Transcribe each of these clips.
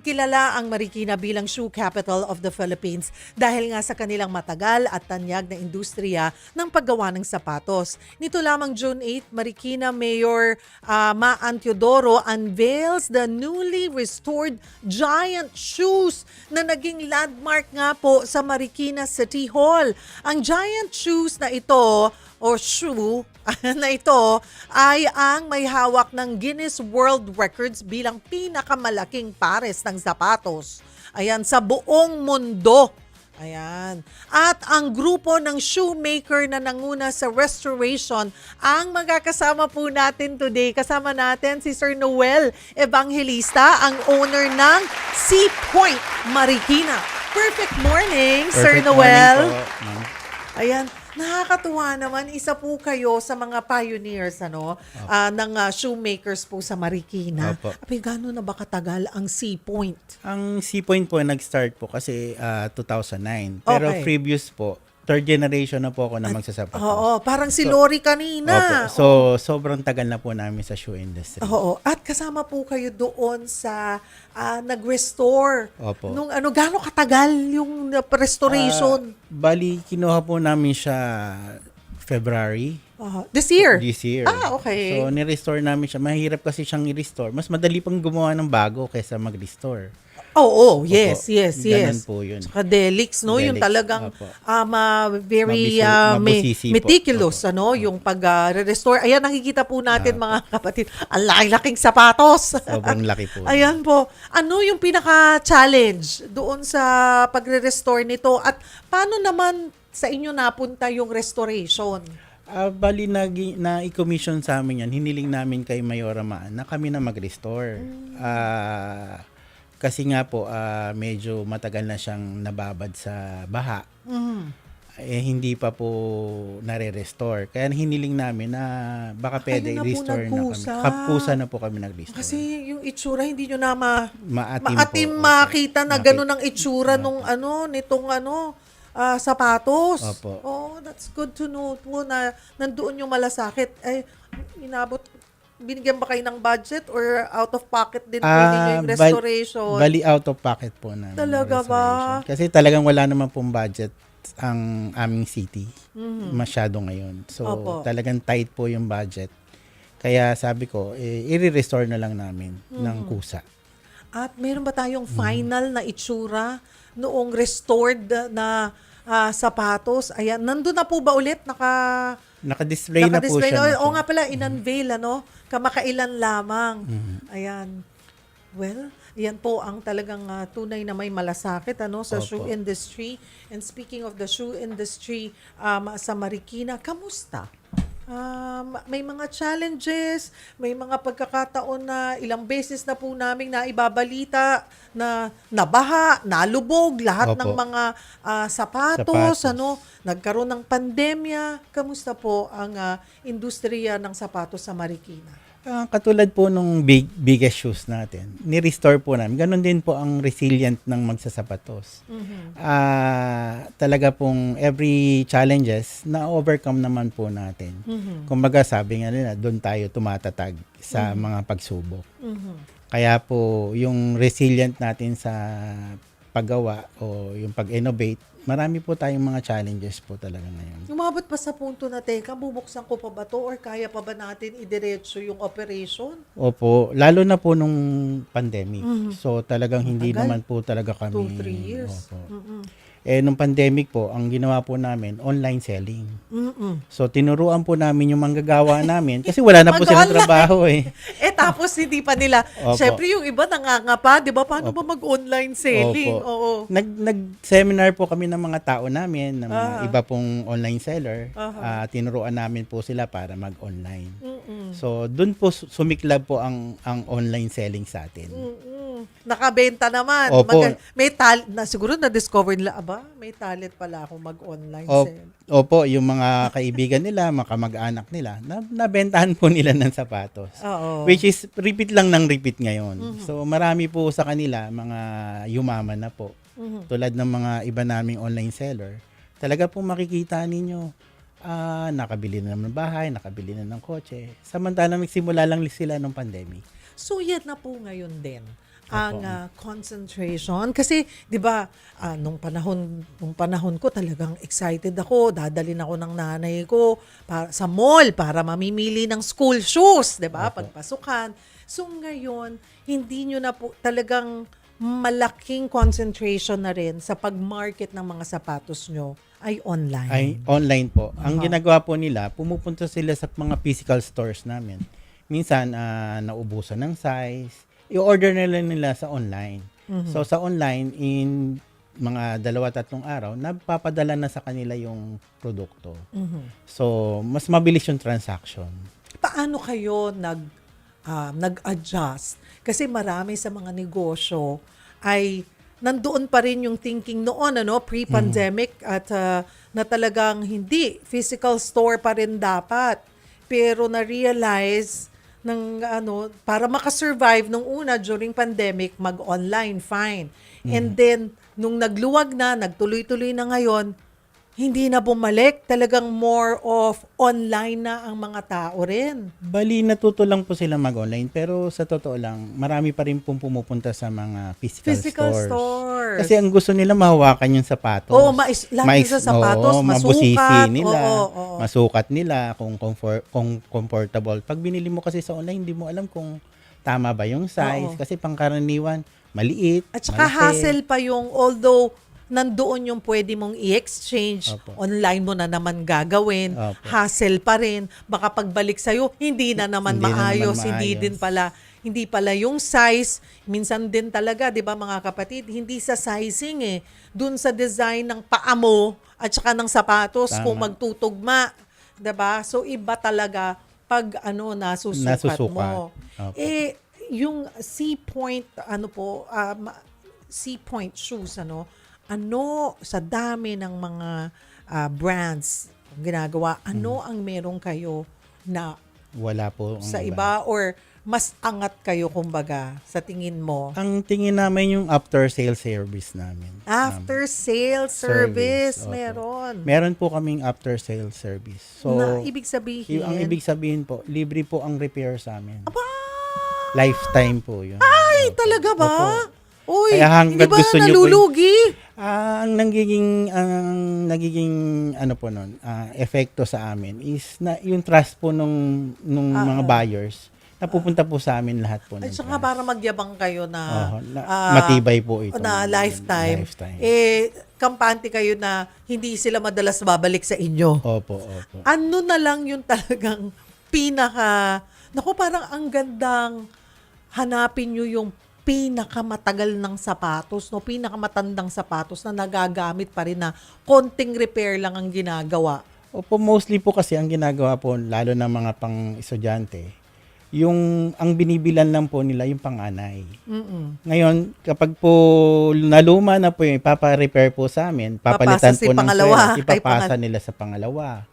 Kilala ang Marikina bilang shoe capital of the Philippines dahil nga sa kanilang matagal at tanyag na industriya ng paggawa ng sapatos. Nito lamang June 8, Marikina Mayor Maan Teodoro unveils the newly restored giant shoes na naging landmark nga po sa Marikina City Hall. Ang giant shoes na ito o shoe na ito ay ang may hawak ng Guinness World Records bilang pinakamalaking pares ng sapatos. Ayan, sa buong mundo. Ayan. At ang grupo ng shoemaker na nanguna sa restoration ang magkakasama po natin today. Kasama natin si Sir Noel Evangelista, ang owner ng Sea Point Marikina. Perfect morning, Sir Noel. Morning po, ma'am. Ayan, nakakatuwa naman. Isa po kayo sa mga pioneers ng shoemakers po sa Marikina. Opo. Gano'n na ba katagal ang Sea Point? Ang Sea Point po nag-start po kasi 2009. Pero Okay. previous po, third generation na po ako na magsasapatos. Oo, parang si Lori kanina. Opo. So, sobrang tagal na po namin sa shoe industry. Oo, at kasama po kayo doon sa nag-restore. Opo. Nung gaano katagal yung restoration? Bali, kinuha po namin siya February This year? this year. Okay. So, ni-restore namin siya. Mahirap kasi siyang i-restore. Mas madali pang gumawa ng bago kaysa mag-restore. Oo, yes, Opo. yes, Ganun yes. po yun. Saka Delix, no? Yung Delix, talagang opo. very Mabusisi po. meticulous, yung pag-restore. Ayan, nakikita po natin mga kapatid, ang laki-laking sapatos. Sobrang laki po. Ayan po. Ano yung pinaka-challenge doon sa pagre-restore nito? At paano naman sa inyo napunta yung restoration? Bali na-commission sa amin yan. Hiniling namin kay Mayora Maan na kami na mag-restore. Kasi nga po, medyo matagal na siyang nababad sa baha. Hindi pa po nare-restore. Kaya hiniling namin na baka pwede Kayo na po i-restore na kami. nagkusa. Kapkusa na po kami nag-restore. Kasi yung itsura, hindi nyo na maatim po. makita na Opo. gano'n ang itsura nung nitong sapatos. Opo. Oh, that's good to know po na nandoon yung malasakit. Ay, binigyan ba kayo ng budget or out of pocket din po ninyo yung restoration? Bali out of pocket po namin. Talaga yung ba? restoration. Kasi talagang wala naman pong budget ang aming city. Masyado ngayon. So Opo. talagang tight po yung budget. Kaya sabi ko, i-restore na lang namin ng kusa. At meron ba tayong final na itsura noong restored na sapatos? Ayan, nandun na po ba ulit? Naka-display na po siya. Oo nga pala, in-unveil, kamakailan lamang. Ayan. Well, yan po ang talagang tunay na may malasakit sa Opo. shoe industry. And speaking of the shoe industry sa Marikina, kamusta? May mga challenges, may mga pagkakataon na ilang beses na po namin na ibabalita na nabaha, nalubog, lahat Opo. ng mga sapatos, Sapatos. nagkaroon ng pandemya. Kamusta po ang industriya ng sapatos sa Marikina? Katulad po nung biggest shoes natin, ni-restore po namin. Ganon din po ang resilient ng magsasapatos. Talaga pong every challenges na overcome naman po natin. Kumbaga sabi nga nila, doon tayo tumatatag sa mga pagsubok. Kaya po yung resilient natin sa paggawa o yung pag-innovate, marami po tayong mga challenges po talaga ngayon. Umabot pa sa punto na, teka, bubuksan ko pa ba to or kaya pa ba natin idiretso yung operation? Opo, lalo na po nung pandemic. So talagang hindi Matagal. naman po talaga kami. 2-3 years. Opo. Nung pandemic po, ang ginawa po namin, online selling. So tinuruan po namin yung manggagawa namin kasi wala na po silang Mag-online. trabaho eh. Tapos hindi pa nila. Opo. Syempre yung iba nangangapa, di ba? Paano ba mag-online selling? Opo. Oo. Nag-seminar po kami ng mga tao namin, ng mga iba pong online seller. Tinuruan namin po sila para mag-online. So doon po sumiklab po ang online selling sa atin. Nakabenta naman. Opo. May siguro na-discover nila, may talent pala ako mag-online sell. Opo, yung mga kaibigan nila, mga kamag-anak nila, nabentahan po nila ng sapatos. Oo. Which is repeat lang ng repeat ngayon. So marami po sa kanila, mga yumaman na po. Tulad ng mga iba naming online seller. Talaga po makikita ninyo, nakabili na ng bahay, nakabili na ng kotse. Samantalang nagsimula lang sila nung pandemic. So yan na po ngayon din ang concentration kasi 'di ba nung panahon ko talagang excited ako, dadalhin ako ng nanay ko para sa mall para mamimili ng school shoes, 'di ba? Opo. Pagpasukan. So ngayon, hindi nyo na po talagang malaking concentration na rin sa pag-market ng mga sapatos nyo ay online. Ay, online po. Ang ginagawa po nila, pumupunta sila sa mga physical stores namin. Minsan, naubusan ng size. I-order nila sa online. So, sa online, in mga 2-3 araw, napapadala na sa kanila yung produkto. So, mas mabilis yung transaction. Paano kayo nag-adjust? Kasi marami sa mga negosyo ay nandoon pa rin yung thinking noon, pre-pandemic at na talagang hindi, physical store pa rin dapat. Pero na-realize para makasurvive nung una during pandemic, mag-online, fine. And then, nung nagluwag na, nagtuloy-tuloy na ngayon, hindi na bumalik. Talagang more of online na ang mga tao rin. Bali, natuto lang po sila mag-online. Pero sa totoo lang, marami pa rin pong pumupunta sa mga physical stores. Kasi ang gusto nila mahawakan yung sapatos. Oo, lalo sa sapatos, mabusisi masukat. nila, Oo. masukat nila, kung comfortable. Pag binili mo kasi sa online, hindi mo alam kung tama ba yung size. Oo. Kasi pangkaraniwan, maliit, At saka malaki. hassle pa yung, although nandoon yung pwede mong i-exchange, Opo. online mo na naman gagawin, Opo. hassle pa rin. Baka pagbalik sa'yo, hindi na naman Hindi na naman maayos, maayos. hindi pala yung size. Minsan din talaga, di ba mga kapatid, hindi sa sizing dun sa design ng paa mo at saka ng sapatos Tama. kung magtutugma. Di ba? So iba talaga pag nasusukat mo. Opo. Yung C-point, C-point shoes, sa dami ng mga brands ginagawa, ang meron kayo na Wala po. sa iba or mas angat kayo kumbaga sa tingin mo? Ang tingin namin yung after-sale service namin. After sales service, Opo. meron. Meron po kaming after-sale service. So, Na ibig sabihin, ang ibig sabihin po, libre po ang repair sa amin. Aba! Lifetime po yun. Ay, talaga ba? Opo. Uy, Kaya hanggat hindi ba gusto nyo po nalulugi? Ang nagiging ano po nun, epekto sa amin is na yung trust po nung mga buyers napupunta po sa amin lahat po. At ng saka trust. para magyabang kayo na, matibay po ito. na lifetime. Lifetime. Kampante kayo na hindi sila madalas babalik sa inyo. Opo. Ano na lang yung talagang parang ang gandang hanapin nyo yung pinakamatagal ng sapatos, pinakamatandang sapatos na nagagamit pa rin na konting repair lang ang ginagawa. Opo, mostly po kasi ang ginagawa po, lalo na mga pang-estudyante, ang binibilan lang po nila yung panganay. Ngayon, kapag po naluma na po yung ipapa-repair po sa amin, papalitan Papasa po si ng pangalawa, swela, kay ipapasa nila sa pangalawa.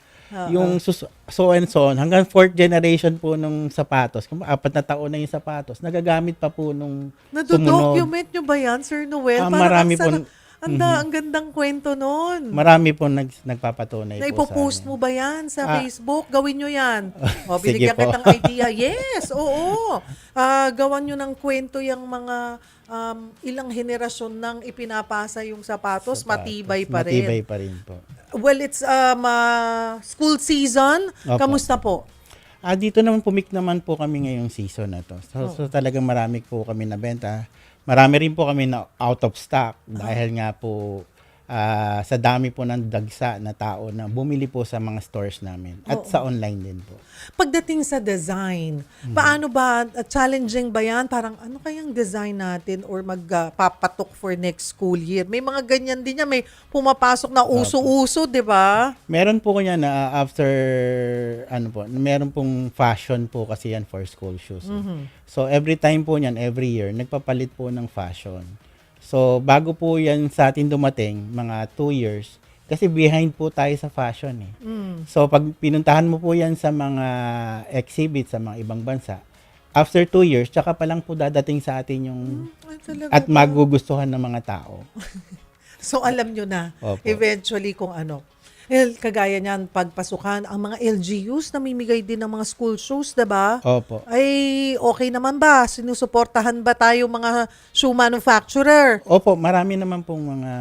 Yung so and so on, hanggang 4th generation po nung sapatos, kung 4 na taon na yung sapatos, nagagamit pa po nung sumunod. Nado-document nyo ba yan, Sir Noel? Parang marami po. ang gandang kwento nun. Marami po nagpapatunay po sa Naipopost amin. mo ba yan sa Facebook? Gawin nyo yan. Sige Binigyan po. kitang idea. Yes, oo. Gawan nyo ng kwento yung mga ilang henerasyon nang ipinapasa yung sapatos. Matibay pa rin. Matibay pa rin po. Well, it's school season. Opo. Kamusta po? Dito naman pumik naman po kami ngayong season na to. So talagang marami po kami nabenta. Marami rin po kami na out of stock dahil nga po sa dami po ng dagsa na tao na bumili po sa mga stores namin at sa online din po. Pagdating sa design, paano ba, challenging ba yan? Parang ano kayang design natin or magpapatok for next school year? May mga ganyan din yan, may pumapasok na uso-uso, di ba? Meron po kanya na after meron pong fashion po kasi yan for school shoes. So every time po niyan, every year, nagpapalit po ng fashion. So, bago po yan sa atin dumating, mga 2 years, kasi behind po tayo sa fashion eh. So, pag pinuntahan mo po yan sa mga exhibit sa mga ibang bansa, after 2 years, tsaka pa lang po dadating sa atin yung at magugustuhan ng mga tao. So, alam nyo na, Opo. eventually kung ano. Kagaya niyan, pagpasukan, ang mga LGUs namimigay din ng mga school shoes, 'di ba? Opo. Ay, okay naman ba? Sinusuportahan ba tayo mga shoe manufacturer? Opo, marami naman pong mga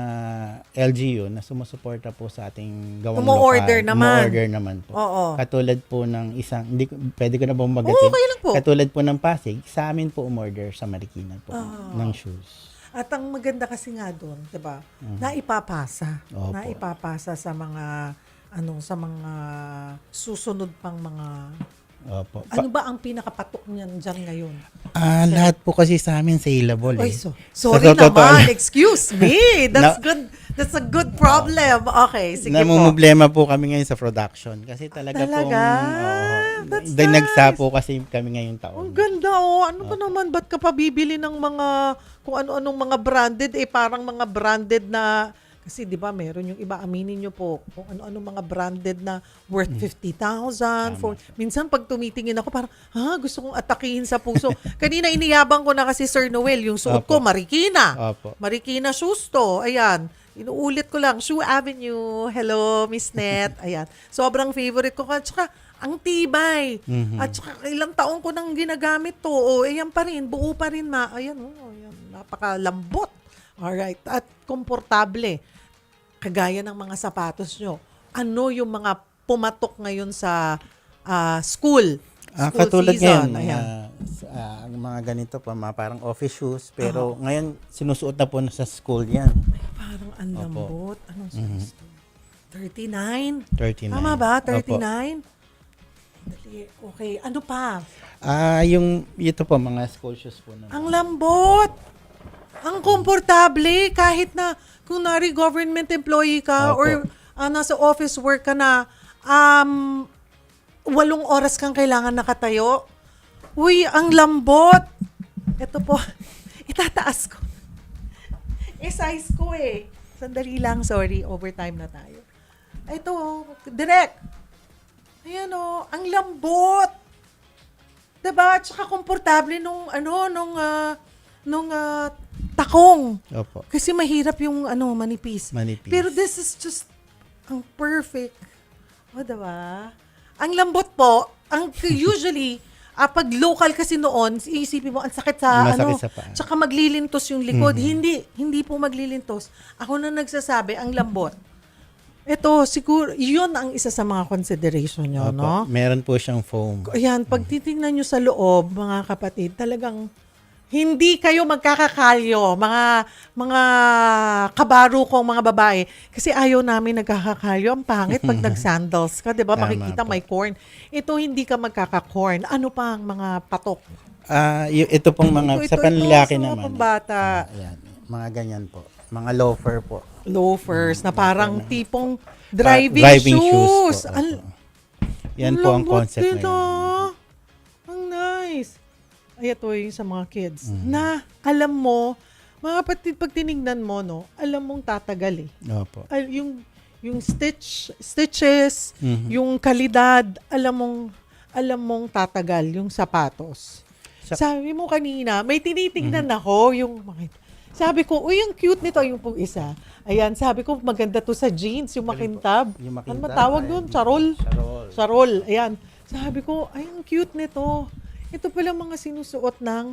LGU na sumusuporta po sa ating gawang Umo-order lokal. naman. Umo-order naman po. Oo. Katulad po ng isang, hindi, pwede ko na bang Oo, magatin? okay lang po. Katulad po ng Pasig, sa amin po umorder sa Marikina po ng shoes. At ang maganda kasi nga doon, 'di ba? Naipapasa. Opo. Naipapasa sa mga sa mga susunod pang mga Opo. ano ba ang pinakapatok niyan diyan ngayon? Lahat po kasi sa amin saleable Oy, eh. sorry Sa totoo naman. lang. Excuse me. That's good. That's a good problem. Okay, sige po. Namumblema po kami ngayon sa production kasi talaga pong That's dahil nice. nagsapo kasi kami ngayong taon. Ang ganda Ano ba naman? Ba't ka pa bibili ng mga kung ano-anong mga branded parang mga branded na kasi 'di ba meron yung iba aminin nyo po kung ano-ano mga branded na worth 50,000 for minsan pag tumitingin ako parang gusto kong atakihin sa puso. Kanina iniyabang ko na kasi Sir Noel yung suot ko Opo. Marikina. Opo. Marikina shoes to. Ayan. Inuulit ko lang. Shoe Avenue. Hello, Miss Net. Ayan. Sobrang favorite ko. At saka, ang tibay. At saka, ilang taon ko nang ginagamit to. Ayan pa rin. Buo pa rin na. Ayan, ayan. Napakalambot. Alright. At komportable. Kagaya ng mga sapatos nyo. Ano yung mga pumatok ngayon sa school? School Katulad season. ngayon, Ayan. mga ganito po, mga parang office shoes, pero ngayon sinusuot na po sa school yan. Parang ang lambot. Anong size to? 39? 39. Tama ba? Opo. 39? Dali. Okay. Ano pa? Ito po, mga school shoes po naman. Ang lambot. Ang komportable. Kahit na kunwari government employee ka Opo. or nasa office work ka na 8 oras kang kailangan nakatayo. Uy, ang lambot. Ito po. Itataas ko. Size ko Sandali lang, sorry. Overtime na tayo. Ito, direct. Ayan ang lambot. Diba? Tsaka komportable nung takong. Opo. Kasi mahirap yung manipis. Manipis. Pero this is just ang perfect. Diba? Ang lambot po, usually, pag local kasi noon, iisipin mo, ang sakit sa Masakit sa paa. tsaka maglilintos yung likod. Hindi po maglilintos. Ako na nagsasabi, ang lambot. Ito, siguro, yun ang isa sa mga consideration nyo, Opo. no? Meron po siyang foam. Ayan, pag titingnan nyo sa loob, mga kapatid, talagang hindi kayo magkakakalyo, mga kabaro kong mga babae. Kasi ayaw namin nagkakakalyo. Ang pangit pag nag-sandals ka, di ba? Tama Makikita po. may corn. Ito, hindi ka magkaka-corn. Ano pa ang mga patok? Ito pong mga, sa panlalaki sa mga naman. pambata. Ayan, mga ganyan po. Mga loafer po. Loafers na parang tipong driving shoes. po. Opo. Yan po ang concept nito. ngayon. Ang nice. Ay, ito yung sa mga kids. Na, alam mo, mga kapatid, pag tinignan mo, no, alam mong tatagal Opo. Yung stitches, yung kalidad, alam mong tatagal yung sapatos. Sabi mo kanina, may tinitingnan ako yung sabi ko, uy, yung cute nito, yung pong isa. Ayan, sabi ko, maganda to sa jeans, yung makintab. Yung Ano makintab, matawag ayan. doon? Charol? Charol. Charol, ayan. Sabi ko, ay, ang cute nito. Ito pala mga sinusuot ng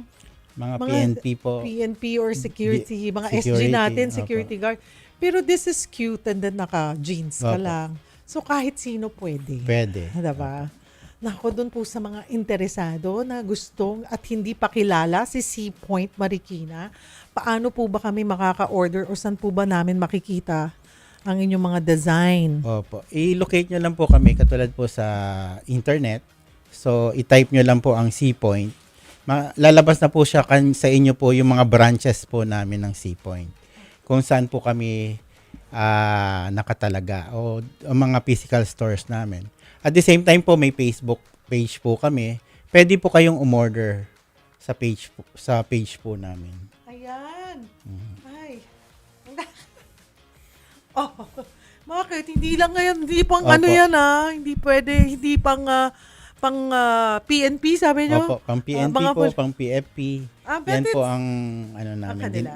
Mga PNP po. PNP or security, mga SG Security, natin, opo. security guard. Pero this is cute and then naka-jeans ka Opo. lang. So kahit sino pwede. Pwede. Diba? Nako, doon po sa mga interesado na gustong at hindi pa kilala si Sea Point Marikina, paano po ba kami makaka-order o saan po ba namin makikita ang inyong mga design? Opo. I-locate nyo lang po kami katulad po sa internet. So, i-type nyo lang po ang Sea Point. Lalabas na po siya sa inyo po yung mga branches po namin ng Sea Point. Kung saan po kami nakatalaga o mga physical stores namin. At the same time po, may Facebook page po kami. Pwede po kayong umorder sa page po namin. Ayan. Ay. Bakit? Hindi lang ngayon, hindi pang Opo. ano yan hindi pwede, hindi pang PNP sabi nyo? Opo, pang PNP mga po, pang PFP. but Yan po it's- ang namin. kanila.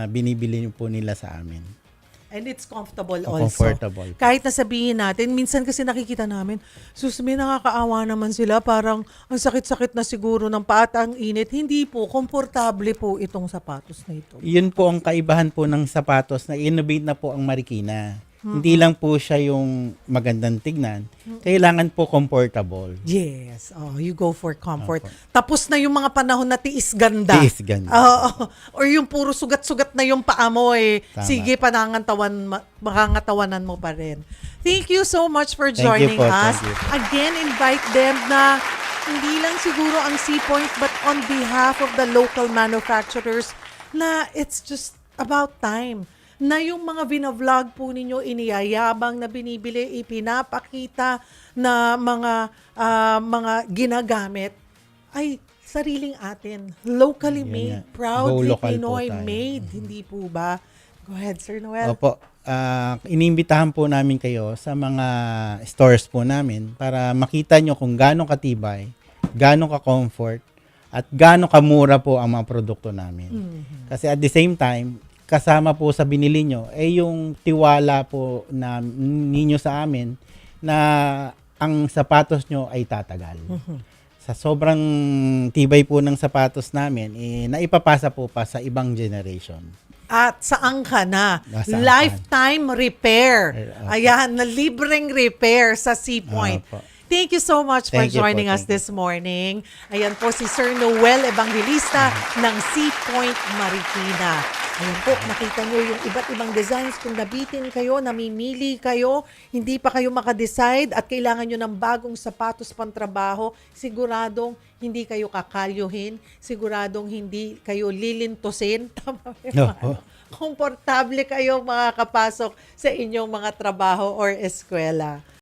Binibili po nila sa amin. And it's comfortable also. Comfortable. Kahit nasabihin natin, minsan kasi nakikita namin, may nakakaawa naman sila, parang ang sakit-sakit na siguro ng paa at ang init. Hindi po, komportable po itong sapatos na ito. Yun po ang kaibahan po ng sapatos na innovate na po ang Marikina. Hindi lang po siya yung magandang tignan. Kailangan po comfortable. Yes. Oh, you go for comfort. Opo. Tapos na yung mga panahon na tiis ganda. Tiis ganda. Oo. Or yung puro sugat-sugat na yung paa mo eh. Tama. Sige, makangatawanan mo pa rin. Thank you so much for Thank you joining po, us. thank you. Again, invite them na hindi lang siguro ang C-Point but on behalf of the local manufacturers na it's just about time na yung mga binavlog po ninyo, iniyayabang na binibili, ipinapakita na mga ginagamit ay sariling atin. Locally Yan made, nga. Go proudly local po Pinoy tayo. made. Hindi po ba? Go ahead, Sir Noel. Opo. Inimbitahan po namin kayo sa mga stores po namin para makita nyo kung gaano katibay, gaano ka-comfort, at gaano kamura po ang mga produkto namin. Kasi at the same time, kasama po sa binili nyo ay yung tiwala po na ninyo sa amin na ang sapatos nyo ay tatagal. Sa sobrang tibay po ng sapatos namin, naipapasa po pa sa ibang generation. At saan ka na? Nasaan ka? Lifetime repair. Opo. Ayan, na libreng repair sa C-Point. Opo. Thank you so much for Thank you po, joining us thank you. this morning. Ayan po si Sir Noel Evangelista ng C-Point Marikina. Ayan po, nakita nyo yung iba't ibang designs. Kung nabitin kayo, namimili kayo, hindi pa kayo makadecide at kailangan nyo ng bagong sapatos pantrabaho, siguradong hindi kayo kakalyuhin, siguradong hindi kayo lilintusin. Tama ba yun? Opo. Komportable kayo makakapasok sa inyong mga trabaho or eskwela.